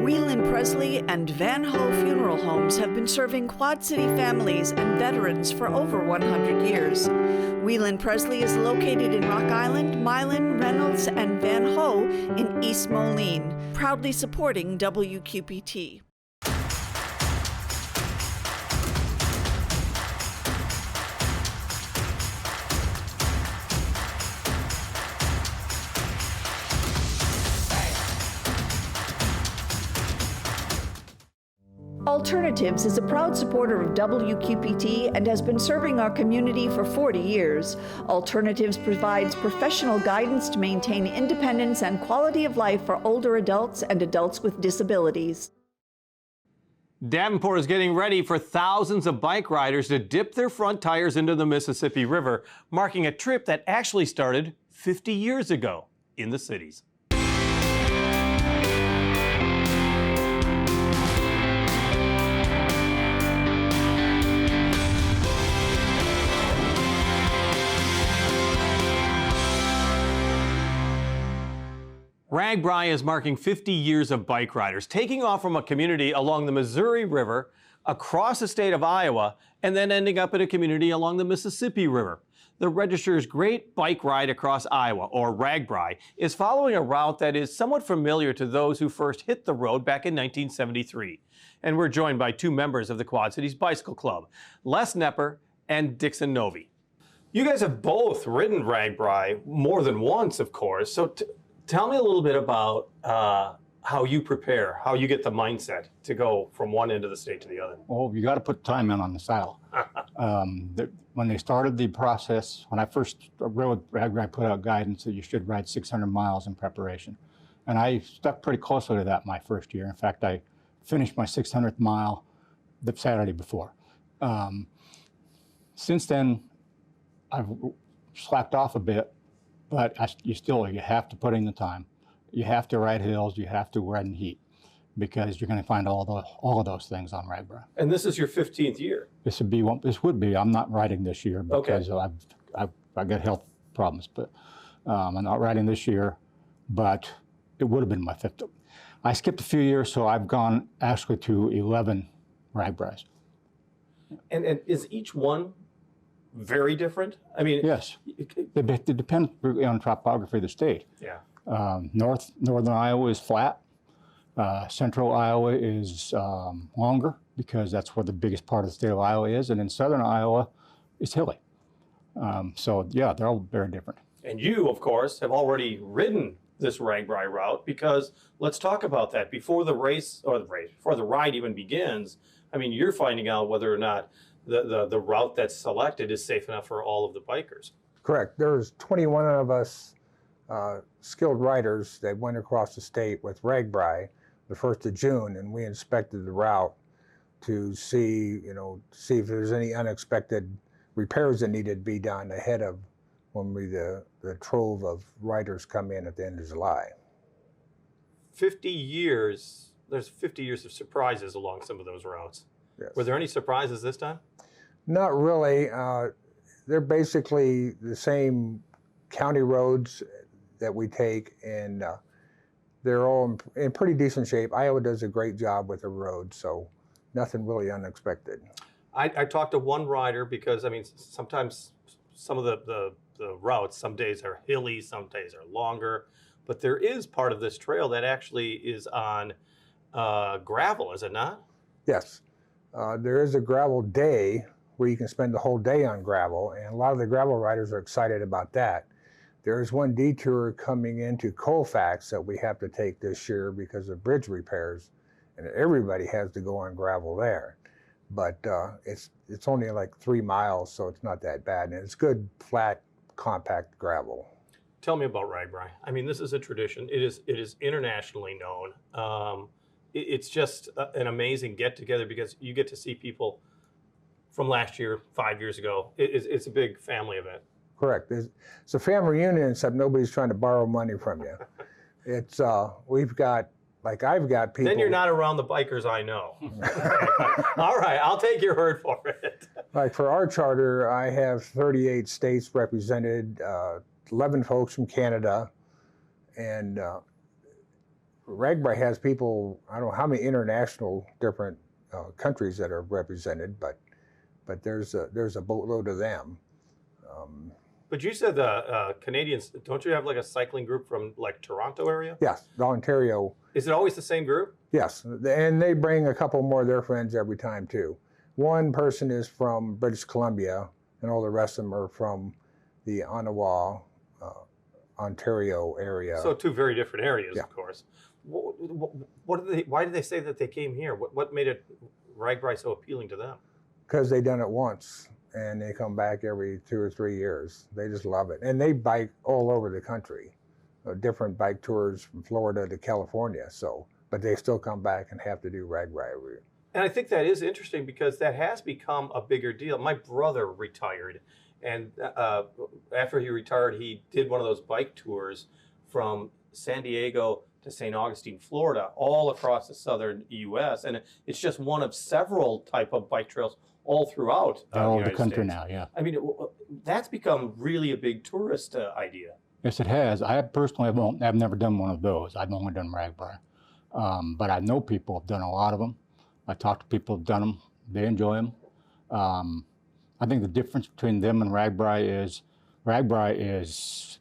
Whelan Presley and Van Ho Funeral Homes have been serving Quad City families and veterans for over 100 years. Whelan Presley is located in Rock Island, Milan, Reynolds, and Van Ho in East Moline, proudly supporting WQPT. Alternatives is a proud supporter of WQPT and has been serving our community for 40 years. Alternatives provides professional guidance to maintain independence and quality of life for older adults and adults with disabilities. Davenport is getting ready for thousands of bike riders to dip their front tires into the Mississippi River, marking a trip that actually started 50 years ago in the cities. RAGBRAI is marking 50 years of bike riders, taking off from a community along the Missouri River, across the state of Iowa, and then ending up in a community along the Mississippi River. The Register's Great Bike Ride Across Iowa, or RAGBRAI, is following a route that is somewhat familiar to those who first hit the road back in 1973. And we're joined by two members of the Quad Cities Bicycle Club, Les Knepper and Dixon Novi. You guys have both ridden RAGBRAI more than once, of course, so tell me a little bit about how you prepare, how you get the mindset to go from one end of the state to the other. Well, you got to put time in on the saddle. When they started the process, when I first rode RAGBRAI, I put out guidance that you should ride 600 miles in preparation. And I stuck pretty closely to that my first year. In fact, I finished my 600th mile the Saturday before. Since then, I've slacked off a bit. But you have to put in the time. You have to ride hills. You have to ride in heat, because you're going to find all of those things on RAGBRAI. And this is your 15th year. This would be. I'm not riding this year because I've got health problems. But I'm not riding this year. But it would have been my 5th. I skipped a few years, so I've gone actually to 11 RAGBRAIs. And is each one very different? I mean, yes, it depends really on topography of the state. Yeah. Northern Iowa is flat. Central Iowa is longer, because that's where the biggest part of the state of Iowa is, and in southern Iowa, it's hilly. So yeah, they're all very different. And you, of course, have already ridden this RAGBRAI route, because let's talk about that. Before the ride even begins, I mean, you're finding out whether or not the route that's selected is safe enough for all of the bikers. Correct. There's 21 of us skilled riders that went across the state with RAGBRAI the 1st of June, and we inspected the route to see if there's any unexpected repairs that needed to be done ahead of when the trove of riders come in at the end of July. 50 years, there's 50 years of surprises along some of those routes. Yes. Were there any surprises this time? Not really. They're basically the same county roads that we take, and they're all in pretty decent shape. Iowa does a great job with the roads, so nothing really unexpected. I talked to one rider, because I mean, sometimes some of the routes, some days are hilly, some days are longer, but there is part of this trail that actually is on gravel, is it not? Yes. There is a gravel day where you can spend the whole day on gravel, and a lot of the gravel riders are excited about that. There is one detour coming into Colfax that we have to take this year because of bridge repairs, and everybody has to go on gravel there. But it's only like 3 miles, so it's not that bad, and it's good, flat, compact gravel. Tell me about RAGBRAI. I mean, this is a tradition. It is internationally known. It's just an amazing get-together, because you get to see people from last year, 5 years ago. It's a big family event. Correct. It's a family reunion, except nobody's trying to borrow money from you. It's I've got people. Then you're not around the bikers I know. All right, I'll take your word for it. Like for our charter, I have 38 states represented, 11 folks from Canada, and RAGBRAI has people, I don't know how many international different countries that are represented, but there's a boatload of them. But you said the Canadians, don't you have like a cycling group from like Toronto area? Yes, Ontario. Is it always the same group? Yes, and they bring a couple more of their friends every time too. One person is from British Columbia, and all the rest of them are from the Ottawa, Ontario area. So two very different areas, Yeah. of course. Why did they say that they came here? What made it RAGBRAI so appealing to them? Because they done it once, and they come back every 2 or 3 years. They just love it, and they bike all over the country, different bike tours from Florida to California. So, but they still come back and have to do RAGBRAI every year. And I think that is interesting because that has become a bigger deal. My brother retired, and after he retired, he did one of those bike tours from San Diego to St. Augustine, Florida, all across the southern U.S. And it's just one of several type of bike trails all throughout All the United country States. now, yeah. I mean, that's become really a big tourist idea. Yes, it has. I personally have never done one of those. I've only done RAGBRAI. But I know people have done a lot of them. I talk to people who've done them. They enjoy them. I think the difference between them and RAGBRAI is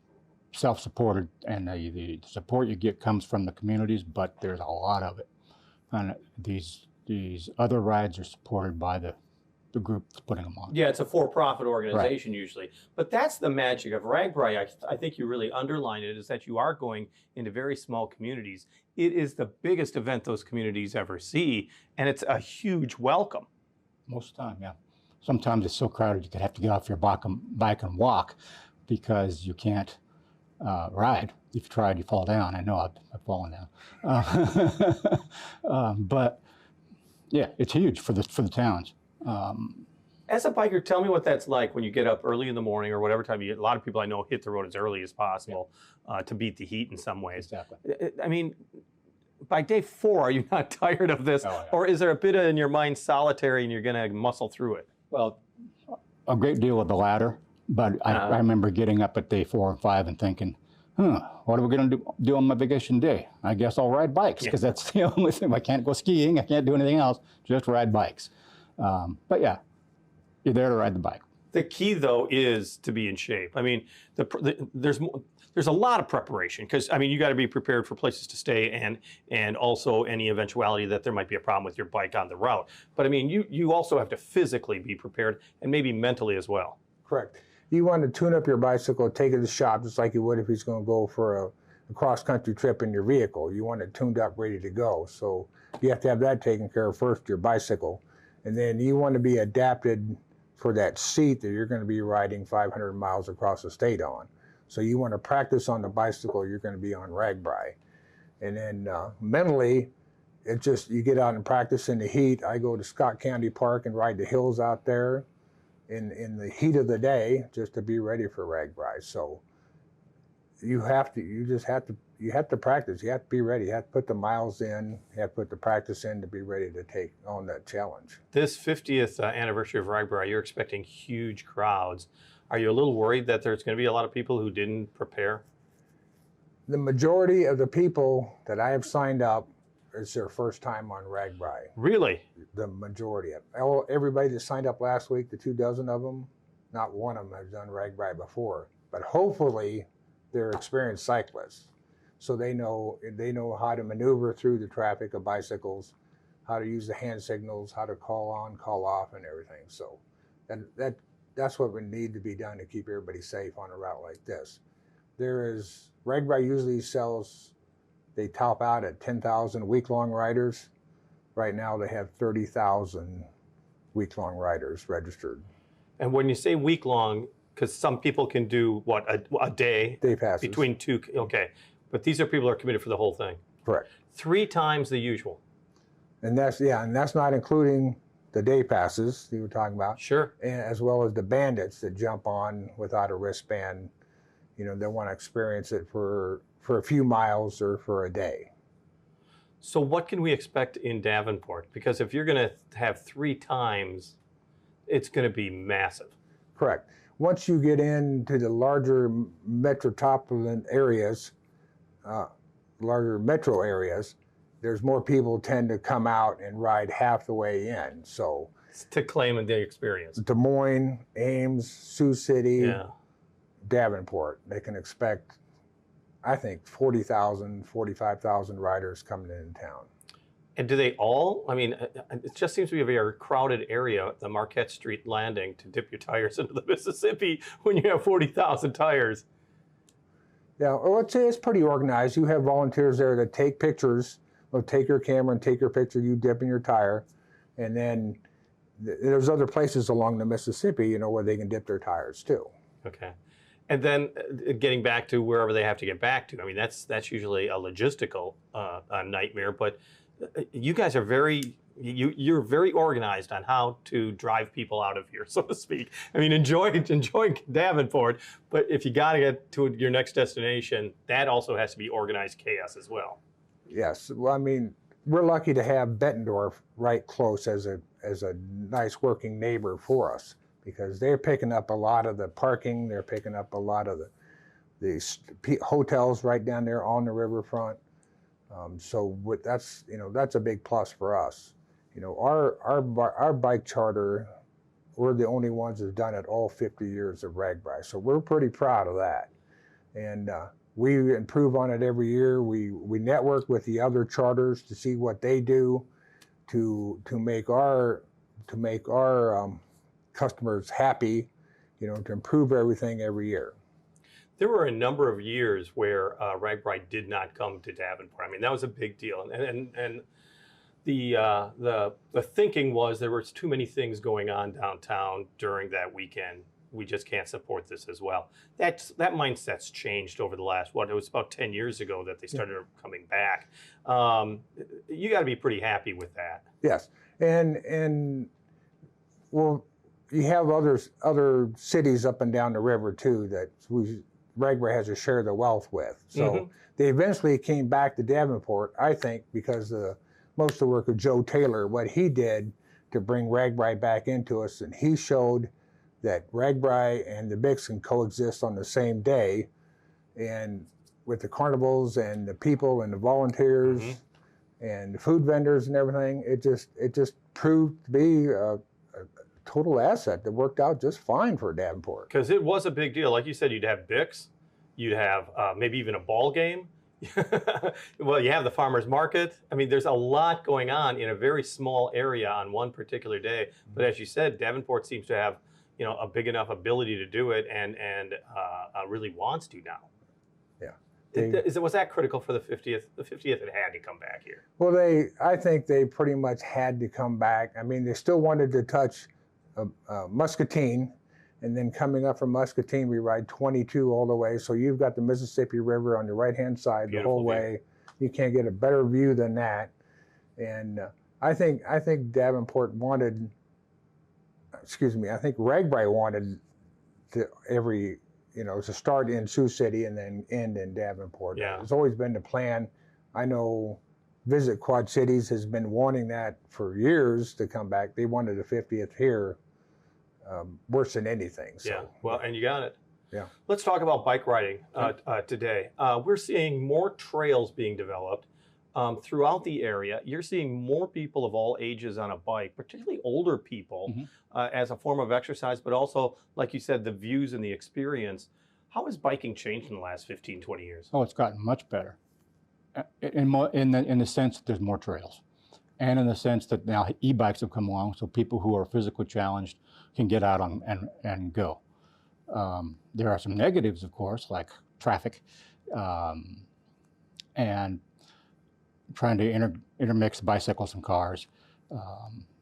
self-supported, and the support you get comes from the communities, but there's a lot of it. And these other rides are supported by the group that's putting them on. Yeah, it's a for-profit organization usually. But that's the magic of RAGBRAI. I think you really underline it, is that you are going into very small communities. It is the biggest event those communities ever see, and it's a huge welcome. Most of the time, yeah. Sometimes it's so crowded you could have to get off your bike and walk because you can't ride. If you tried, you fall down. I know I've fallen down. But yeah, it's huge for the towns. As a biker, tell me what that's like when you get up early in the morning or whatever time you get. A lot of people I know hit the road as early as possible to beat the heat in some ways. Exactly. I mean, by day 4, are you not tired of this? Oh, yeah. Or is there a bit in your mind solitary and you're going to muscle through it? Well, a great deal of the latter, but I remember getting up at day 4 and 5 and thinking, what are we going to do on my vacation day? I guess I'll ride bikes, because that's the only thing. I can't go skiing, I can't do anything else, just ride bikes. But yeah, you're there to ride the bike. The key, though, is to be in shape. I mean, there's a lot of preparation because, I mean, you got to be prepared for places to stay and also any eventuality that there might be a problem with your bike on the route. But I mean, you also have to physically be prepared and maybe mentally as well. Correct. You want to tune up your bicycle, take it to the shop just like you would if he's going to go for a cross-country trip in your vehicle. You want it tuned up, ready to go. So you have to have that taken care of first, your bicycle. And then you want to be adapted for that seat that you're going to be riding 500 miles across the state on. So you want to practice on the bicycle you're going to be on RAGBRAI. And then mentally, it's just you get out and practice in the heat. I go to Scott County Park and ride the hills out there in the heat of the day just to be ready for RAGBRAI. So you have to practice. You have to be ready. You have to put the miles in. You have to put the practice in to be ready to take on that challenge. This 50th anniversary of RAGBRAI, you're expecting huge crowds. Are you a little worried that there's going to be a lot of people who didn't prepare? The majority of the people that I have signed up, it's their first time on RAGBRAI. Really? The majority of everybody that signed up last week, the 24 of them, not one of them has done RAGBRAI before. But hopefully, they're experienced cyclists, so they know how to maneuver through the traffic of bicycles, how to use the hand signals, how to call on, call off, and everything. So that's what would need to be done to keep everybody safe on a route like this. RAGBRAI usually they top out at 10,000 week-long riders. Right now they have 30,000 week-long riders registered. And when you say week-long, because some people can do, what, a day? Day passes. Between two, okay. But these are people who are committed for the whole thing. Correct. 3 times the usual. And that's not including the day passes you were talking about. Sure. And as well as the bandits that jump on without a wristband. They want to experience it for a few miles or for a day. So what can we expect in Davenport? Because if you're going to have 3 times, it's going to be massive. Correct. Once you get into the larger metropolitan areas, larger metro areas, there's more people tend to come out and ride half the way in. So To claim the experience. Des Moines, Ames, Sioux City, Yeah. Davenport, they can expect, I think, 40,000, 45,000 riders coming into town. And do they all? I mean, it just seems to be a very crowded area, the Marquette Street landing, to dip your tires into the Mississippi when you have 40,000 tires. Yeah, well, it's pretty organized. You have volunteers there that take pictures. They'll take your camera and take your picture, you dipping your tire. And then there's other places along the Mississippi, you know, where they can dip their tires too. Okay. And then getting back to wherever they have to get back to, I mean, that's usually a logistical nightmare, but you guys are you're very organized on how to drive people out of here, so to speak. I mean, enjoy Davenport, but if you got to get to your next destination, that also has to be organized chaos as well. Yes, well, I mean, we're lucky to have Bettendorf right close as a nice working neighbor for us, because they're picking up a lot of the parking, they're picking up a lot of the hotels right down there on the riverfront. That's a big plus for us. You know, our bike charter, we're the only ones that've done it all 50 years of RAGBRAI, so we're pretty proud of that. And we improve on it every year. We network with the other charters to see what they do to make our customers happy, you know, to improve everything every year. There were a number of years where RAGBRAI did not come to Davenport. I mean, that was a big deal, and the thinking was there was too many things going on downtown during that weekend. We just can't support this as well. That mindset's changed over the last, it was about 10 years ago that they started coming back. You got to be pretty happy with that. Yes, and well, you have other cities up and down the river too that RAGBRAI has to share the wealth with. So they eventually came back to Davenport, I think, because most of the work of Joe Taylor, what he did to bring RAGBRAI back into us, and he showed that RAGBRAI and the BICS can coexist on the same day, and with the carnivals and the people and the volunteers and the food vendors and everything, it just proved to be a total asset that worked out just fine for Davenport. Because it was a big deal. Like you said, you'd have BICS, you'd have maybe even a ball game. Well, you have the farmer's market. I mean, there's a lot going on in a very small area on one particular day. But as you said, Davenport seems to have, you know, a big enough ability to do it, and really wants to now. Yeah. Was that critical for the 50th? The 50th had to come back here. Well, I think they pretty much had to come back. I mean, they still wanted to touch Muscatine, and then coming up from Muscatine, we ride 22 all the way. So you've got the Mississippi River on the right-hand side the whole way. You can't get a better view than that. And I think Davenport wanted, I think RAGBRAI wanted to start in Sioux City and then end in Davenport. Yeah. It's always been the plan. I know Visit Quad Cities has been wanting that for years to come back. They wanted the 50th here worse than anything. So. Yeah, well, and you got it. Yeah. Let's talk about bike riding today. We're seeing more trails being developed throughout the area. You're seeing more people of all ages on a bike, particularly older people, as a form of exercise, but also, like you said, the views and the experience. How has biking changed in the last 15, 20 years? Oh, it's gotten much better. In the sense that there's more trails, and in the sense that now e-bikes have come along, so people who are physically challenged can get out and go. There are some negatives, of course, like traffic, and trying to intermix bicycles and cars.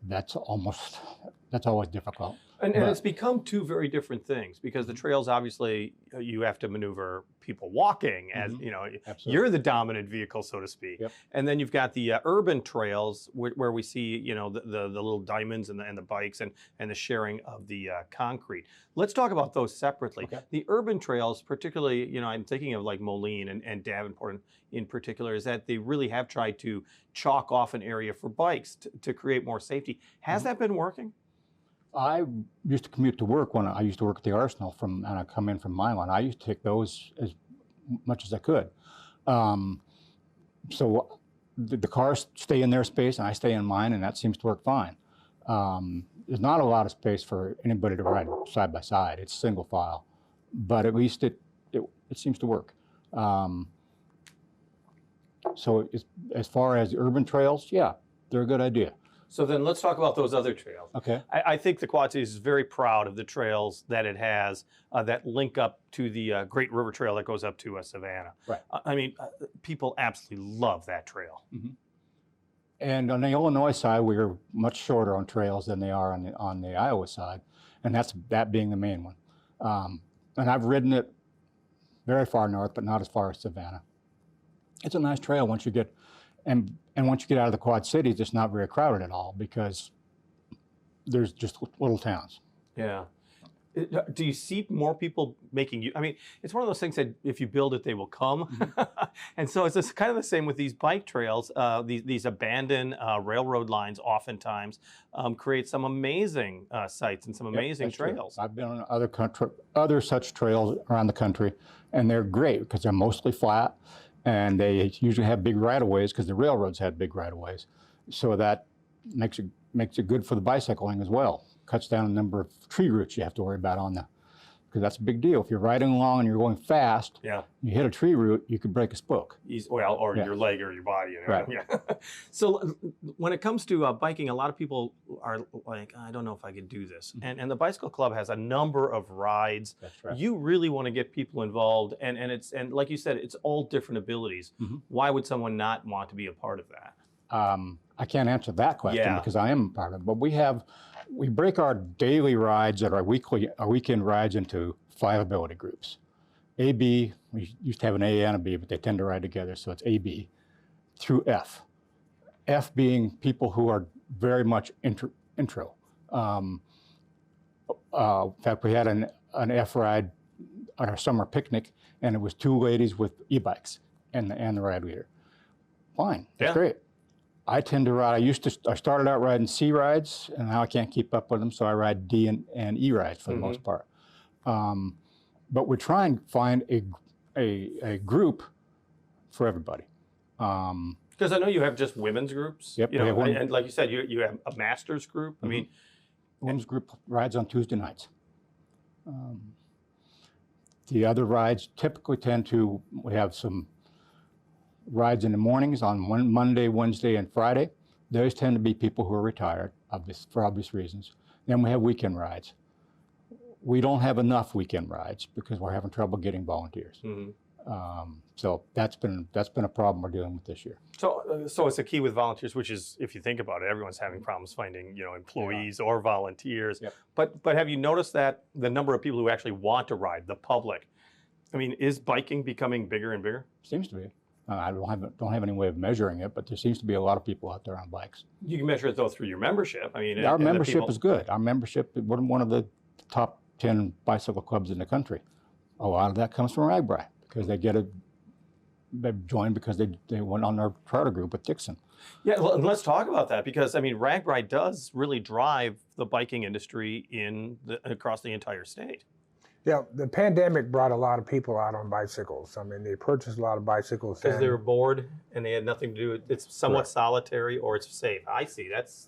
That's always difficult. And it's become two very different things, because the trails, obviously, you have to maneuver people walking, as you know, you're the dominant vehicle, so to speak. Yep. And then you've got the urban trails where we see, you know, the little diamonds and the bikes and the sharing of the concrete. Let's talk about those separately. Okay. The urban trails, particularly, you know, I'm thinking of like Moline and Davenport in particular, is that they really have tried to chalk off an area for bikes to create more safety. Has that been working? I used to commute to work when I used to work at the Arsenal and I come in from Milan. I used to take those as much as I could. So the cars stay in their space and I stay in mine, and that seems to work fine. There's not a lot of space for anybody to ride side by side. It's single file, but at least it seems to work. So as far as urban trails, yeah, they're a good idea. So then let's talk about those other trails. Okay. I think the Quad Cities is very proud of the trails that it has that link up to the Great River Trail that goes up to Savannah. Right. I mean, people absolutely love that trail. Mm-hmm. And on the Illinois side, we're much shorter on trails than they are on the Iowa side, and that being the main one. And I've ridden it very far north, but not as far as Savannah. It's a nice trail once you get, and once you get out of the Quad Cities, it's not very crowded at all because there's just little towns. Yeah. Do you see more people making you? I mean, it's one of those things that if you build it, they will come. Mm-hmm. And so it's kind of the same with these bike trails. These abandoned railroad lines oftentimes create some amazing sites and some amazing trails. True. I've been on other such trails around the country, and they're great because they're mostly flat, and they usually have big right-of-ways because the railroads had big right-of-ways. So that makes it good for the bicycling as well. Cuts down the number of tree roots you have to worry about because that's a big deal. If you're riding along and you're going fast, yeah, you hit a tree root, you could break a spoke. Or your leg or your body. You know? Right. Yeah. So when it comes to biking, a lot of people are like, I don't know if I could do this. Mm-hmm. And the Bicycle Club has a number of rides. That's right. You really want to get people involved, and like you said, it's all different abilities. Mm-hmm. Why would someone not want to be a part of that? I can't answer that question because I am a part of it, but we break our daily rides and our weekend rides into 5 ability groups. AB, we used to have an A and a B, but they tend to ride together, so it's AB, through F. F being people who are very much intro. In fact, we had an F ride on our summer picnic, and it was 2 ladies with e-bikes and the ride leader. Fine, that's great. I tend to ride, I started out riding C rides, and now I can't keep up with them, so I ride D and E rides for the most part. But we're trying to find a group for everybody. Because I know you have just women's groups. Yep. And like you said, you have a master's group. I mean, women's group rides on Tuesday nights. The other rides typically we have some rides in the mornings on Monday, Wednesday, and Friday. Those tend to be people who are retired, for obvious reasons. Then we have weekend rides. We don't have enough weekend rides because we're having trouble getting volunteers. Mm-hmm. So that's been a problem we're dealing with this year. So it's a key with volunteers, which is, if you think about it, everyone's having problems finding employees or volunteers. Yep. But have you noticed that the number of people who actually want to ride, the public, I mean, is biking becoming bigger and bigger? Seems to be. I don't have any way of measuring it, but there seems to be a lot of people out there on bikes. You can measure it though through your membership. I mean, our membership is good. Our membership, we're one of the top 10 bicycle clubs in the country. A lot of that comes from RAGBRAI because they joined because they went on our charter group with Dixon. Yeah, well, let's talk about that because I mean, RAGBRAI does really drive the biking industry across the entire state. Yeah, the pandemic brought a lot of people out on bicycles. I mean, they purchased a lot of bicycles. Because they were bored and they had nothing to do. It's somewhat solitary or it's safe. I see. That's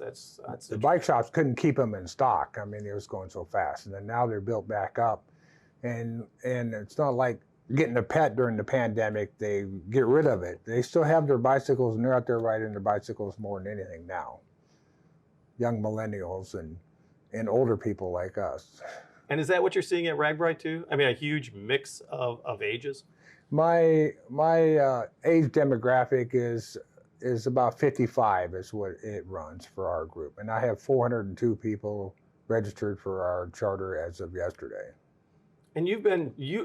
the bike shops couldn't keep them in stock. I mean, it was going so fast. And then now they're built back up. And it's not like getting a pet during the pandemic, they get rid of it. They still have their bicycles and they're out there riding their bicycles more than anything now. Young millennials and older people like us. And is that what you're seeing at RAGBRAI too? I mean, a huge mix of ages? My age demographic is about 55 is what it runs for our group. And I have 402 people registered for our charter as of yesterday. And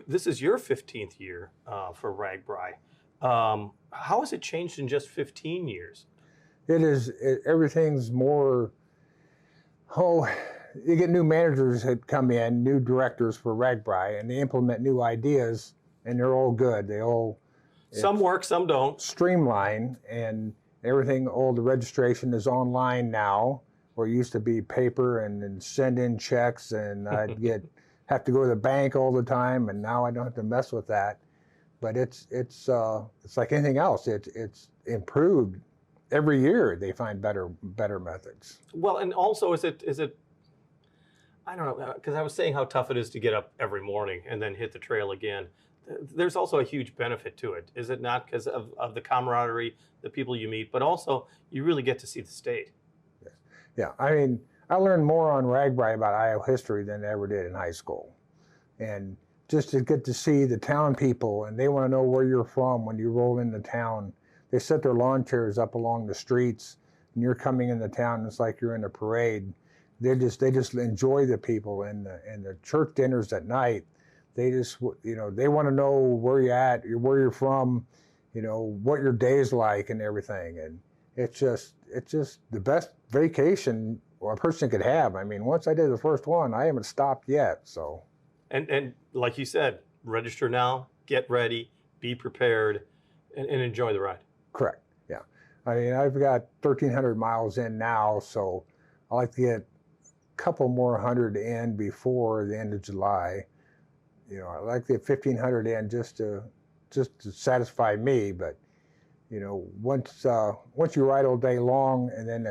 this is your 15th year for RAGBRAI. How has it changed in just 15 years? Everything's more, you get new managers that come in, new directors for RAGBRAI, and they implement new ideas, and they're all good. Some work, some don't. Streamline, and everything, all the registration is online now, where it used to be paper and send in checks, and I'd have to go to the bank all the time, and now I don't have to mess with that. but it's like anything else. It's improved every year. They find better methods. Well, and also is it I don't know, because I was saying how tough it is to get up every morning and then hit the trail again. There's also a huge benefit to it, is it not? Because of the camaraderie, the people you meet, but also you really get to see the state. Yeah, I mean, I learned more on RAGBRAI about Iowa history than I ever did in high school. And just to get to see the town people, and they want to know where you're from when you roll into town. They set their lawn chairs up along the streets, and you're coming into town, it's like you're in a parade. They just enjoy the people, and the church dinners at night. They just, they want to know where you're at, where you're from, what your day's like and everything. And it's just the best vacation a person could have. I mean, once I did the first one, I haven't stopped yet. So, and like you said, register now, get ready, be prepared, and enjoy the ride. Correct. Yeah. I mean, I've got 1,300 miles in now, so I like to get a couple more hundred in before the end of July. I like to get 1,500 in just to satisfy me. But once you ride all day long and then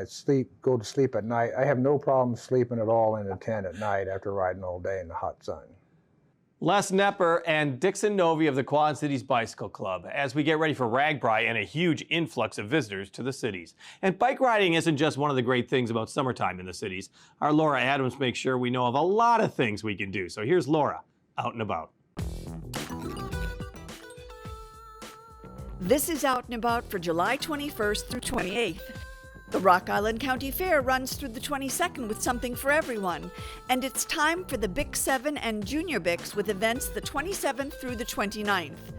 go to sleep at night, I have no problem sleeping at all in a tent at night after riding all day in the hot sun. Les Knepper and Dixon Novy of the Quad Cities Bicycle Club as we get ready for RAGBRAI and a huge influx of visitors to the cities. And bike riding isn't just one of the great things about summertime in the cities. Our Laura Adams makes sure we know of a lot of things we can do. So here's Laura, out and about. This is Out and About for July 21st through 28th. The Rock Island County Fair runs through the 22nd with something for everyone, and it's time for the Bic 7 and Junior Bics with events the 27th through the 29th.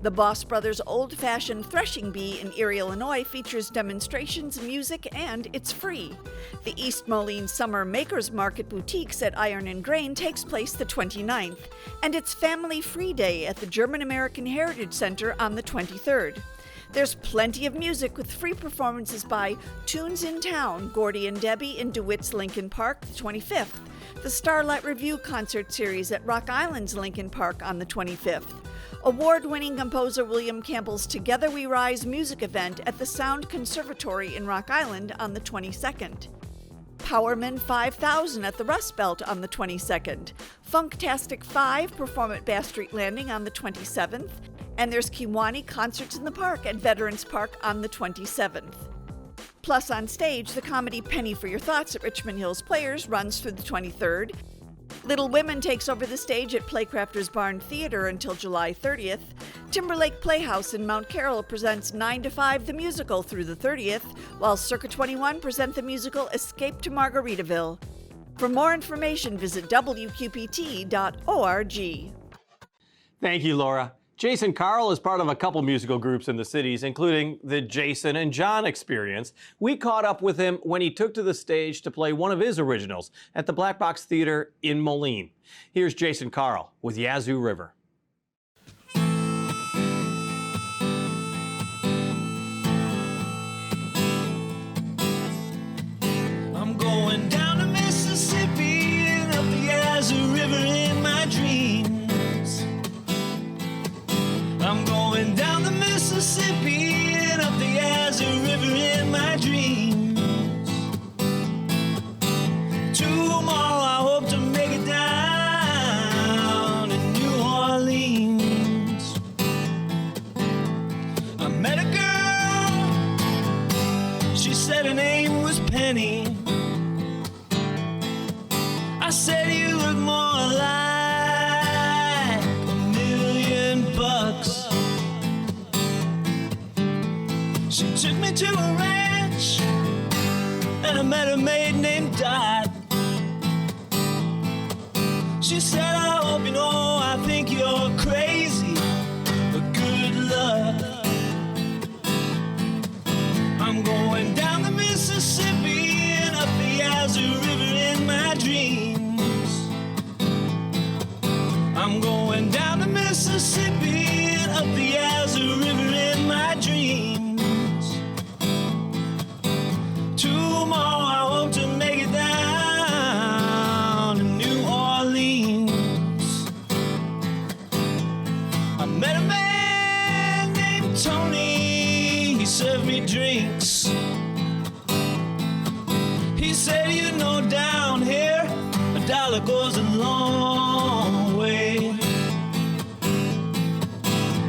The Boss Brothers Old Fashioned Threshing Bee in Erie, Illinois features demonstrations, music, and it's free. The East Moline Summer Makers Market Boutiques at Iron and Grain takes place the 29th, and it's Family Free Day at the German American Heritage Center on the 23rd. There's plenty of music with free performances by Tunes in Town, Gordy and Debbie in DeWitt's Lincoln Park the 25th, the Starlight Review concert series at Rock Island's Lincoln Park on the 25th, award-winning composer William Campbell's Together We Rise music event at the Sound Conservatory in Rock Island on the 22nd. Powerman 5000 at the Rust Belt on the 22nd. Funktastic 5 perform at Bass Street Landing on the 27th. And there's Kiwani Concerts in the Park at Veterans Park on the 27th. Plus on stage, the comedy Penny for Your Thoughts at Richmond Hills Players runs through the 23rd. Little Women takes over the stage at Playcrafters Barn Theater until July 30th. Timberlake Playhouse in Mount Carroll presents 9 to 5 the musical through the 30th, while Circa 21 present the musical Escape to Margaritaville. For more information, visit wqpt.org. Thank you, Laura. Jason Carl is part of a couple musical groups in the cities, including the Jason and John Experience. We caught up with him when he took to the stage to play one of his originals at the Black Box Theater in Moline. Here's Jason Carl with Yazoo River. I'm going down to Mississippi and up the Yazoo River in my dreams. I'm going down the Mississippi and up the Yazoo River in my dreams. Tomorrow I hope to make it down in New Orleans. I met a girl, she said her name was Penny. I said you look more like $1,000,000. She took me to a ranch, and I met a maid named Dot. She said, I hope you know I think you're crazy, but good luck. I'm going down the Mississippi and up the Yazoo River in my dreams. I'm going down the Mississippi and up the Yazoo River in my dreams. Tomorrow I hope to make it down to New Orleans. dollar goes a long way.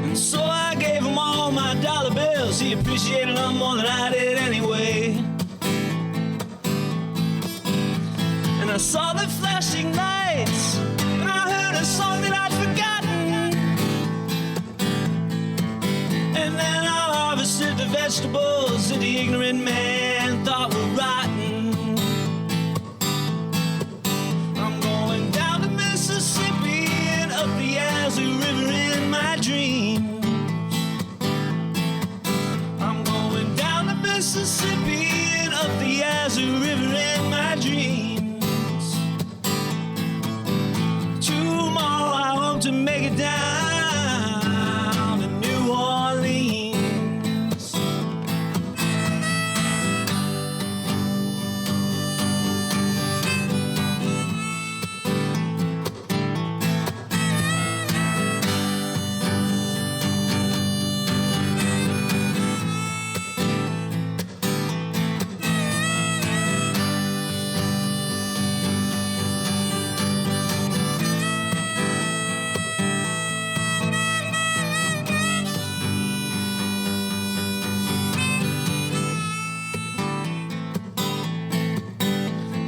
And so I gave him all my dollar bills. He appreciated them more than I did anyway. And I saw the flashing lights, and I heard a song that I'd forgotten. And then I harvested the vegetables that the ignorant man thought were rotten. I'm going down the Mississippi and up the Yazoo River in my dreams. I'm going down the Mississippi and up the Yazoo River in my dreams. Tomorrow I hope to make it down to New Orleans.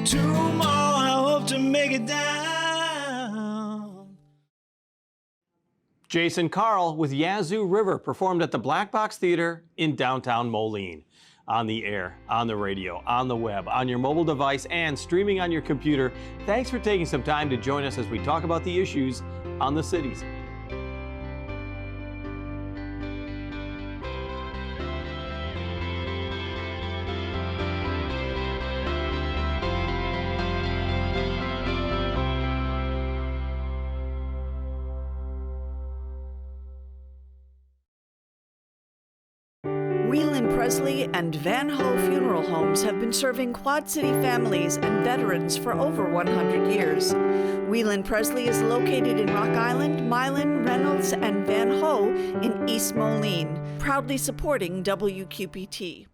Tomorrow I hope to make it down. Jason Carl with Yazoo River performed at the Black Box Theater in downtown Moline. On the air, on the radio, on the web, on your mobile device, and streaming on your computer. Thanks for taking some time to join us as we talk about the issues on the cities. Whelan Presley and Van Ho Funeral Homes have been serving Quad City families and veterans for over 100 years. Whelan Presley is located in Rock Island, Milan, Reynolds, and Van Ho in East Moline, proudly supporting WQPT.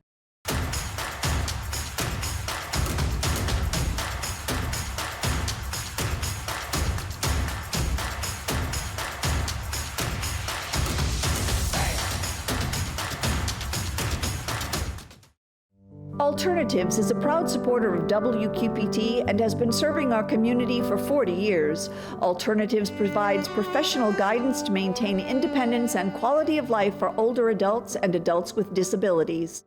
Alternatives is a proud supporter of WQPT and has been serving our community for 40 years. Alternatives provides professional guidance to maintain independence and quality of life for older adults and adults with disabilities.